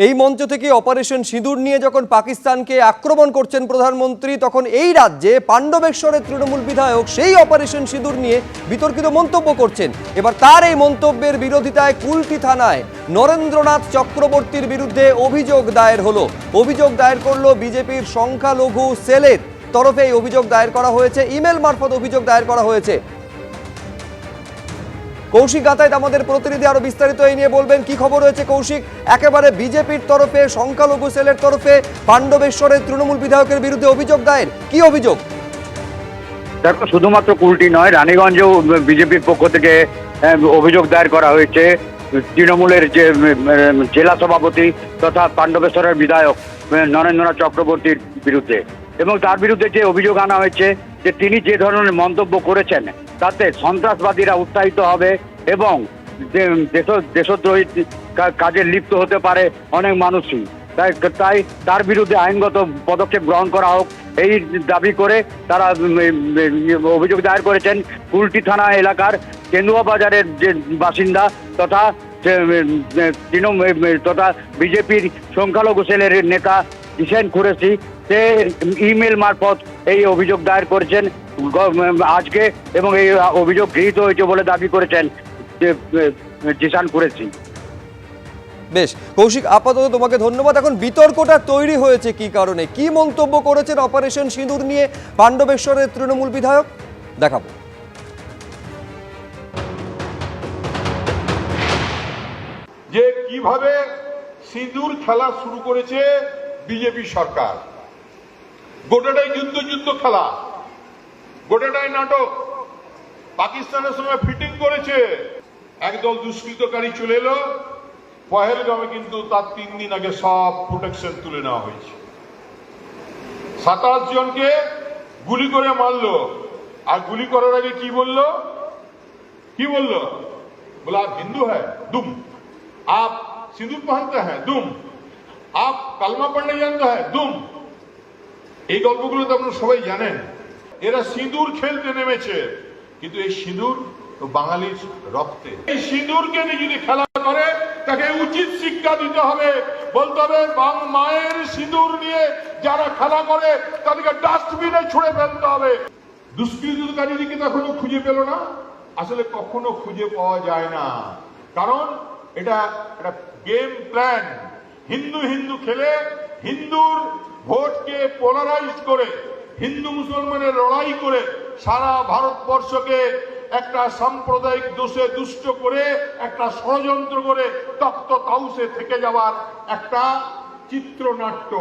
এই মঞ্চ থেকে অপারেশন সিঁদুর নিয়ে যখন পাকিস্তানকে আক্রমণ করছেন প্রধানমন্ত্রী, তখন এই রাজ্যে পাণ্ডবেশ্বরের তৃণমূল বিধায়ক সেই অপারেশন সিঁদুর নিয়ে বিতর্কিত মন্তব্য করছেন। এবার তার এই মন্তব্যের বিরোধিতায় কুলটি থানায় নরেন্দ্রনাথ চক্রবর্তীর বিরুদ্ধে অভিযোগ দায়ের হলো। অভিযোগ দায়ের করলো বিজেপির সংখ্যালঘু সেলের তরফে। এই অভিযোগ দায়ের করা হয়েছে, ইমেল মারফত অভিযোগ দায়ের করা হয়েছে। কৌশিক গাতাইত আমাদের প্রতিনিধি আরো বিস্তারিত এই নিয়ে বলবেন। কি খবর রয়েছে কৌশিক? একেবারে বিজেপির তরফে, সংখ্যালঘু সেলের তরফে পাণ্ডবেশ্বরের তৃণমূল বিধায়কের বিরুদ্ধে অভিযোগ দায়ের, কি অভিযোগ? দেখো, শুধুমাত্র কুলটি নয়, রানীগঞ্জেও বিজেপির পক্ষ থেকে অভিযোগ দায়ের করা হয়েছে তৃণমূলের যে জেলা সভাপতি তথা পাণ্ডবেশ্বরের বিধায়ক নরেন্দ্রনাথ চক্রবর্তীর বিরুদ্ধে। এবং তার বিরুদ্ধে যে অভিযোগ আনা হয়েছে যে তিনি যে ধরনের মন্তব্য করেছেন তাতে সন্ত্রাসবাদীরা উৎসাহিত হবে এবং দেশদ্রোহী কাজে লিপ্ত হতে পারে অনেক মানুষই। তাই তার বিরুদ্ধে আইনগত পদক্ষেপ গ্রহণ করা হোক এই দাবি করে তারা অভিযোগ দায়ের করেছেন। কুলটি থানা এলাকার কেন্দুয়া বাজারের যে বাসিন্দা তথা তথা বিজেপির সংখ্যালঘু সেলের নেতা হিসেন কুরেশি, সে ইমেল মারফত এই অভিযোগ দায়ের করেছেন আজকে এবং এই অভিযোগ গৃহীত হয়েছে বলে দাবি করেছেন জিসান কুরেশি। বেশ কৌশিক, আপাতত তোমাকে ধন্যবাদ। এখন বিতর্কটা তৈরি হয়েছে কি কারণে, কি মন্তব্য করেছেন অপারেশন সিঁদুর নিয়ে পাণ্ডবেশ্বরের তৃণমূল বিধায়ক, দেখাবো। যে কিভাবে সিঁদুর খেলা শুরু করেছে বিজেপি সরকার, গোটাটাই যুদ্ধ খেলা, গোটাটাই নাটক। পাকিস্তানের সঙ্গে ফিটিং করেছে। একদল দুষ্কৃতকারী চলে এলো পহেলগামে, কিন্তু তার 3 দিন আগে সব প্রোটেকশন তুলে নেওয়া হয়েছে। 27 জনকে গুলি করে মারলো। আর গুলি করার আগে কি বললো? बोला आप हिंदू है, दुम। आप सिंदूर पहनते हैं, दुम। आप कलमा पढ़ने जानते हैं, दुम। এই গল্পগুলো তো আপনারা সবাই জানেন। এরা সিঁদুর খেলতে নেমেছে, কিন্তু এই সিঁদুর তো বাঙালির রক্তে। এই সিঁদুরকে নিয়ে যদি খেলা করে তাকে উচিত শিক্ষা দিতে হবে। বলতে হবে মায়ের সিঁদুর নিয়ে যারা খেলা করে তাদেরকে ডাস্টবিনে ছুঁড়ে ফেলতে হবে। দুষ্কৃতকারীদেরকে এখনো খুঁজে পেল না, আসলে কখনো খুঁজে পাওয়া যায় না, কারণ এটা একটা গেম প্ল্যান। হিন্দু খেলে হিন্দুর ভোটকে পোলারাইজ করে, হিন্দু মুসলমানের লড়াই করে সারা ভারতবর্ষকে একটা সাম্প্রদায়িক দোষে দুষ্ট করে, একটা ষড়যন্ত্র করে তপ্ত তাউসে থেকে যাওয়ার একটা চিত্রনাট্য।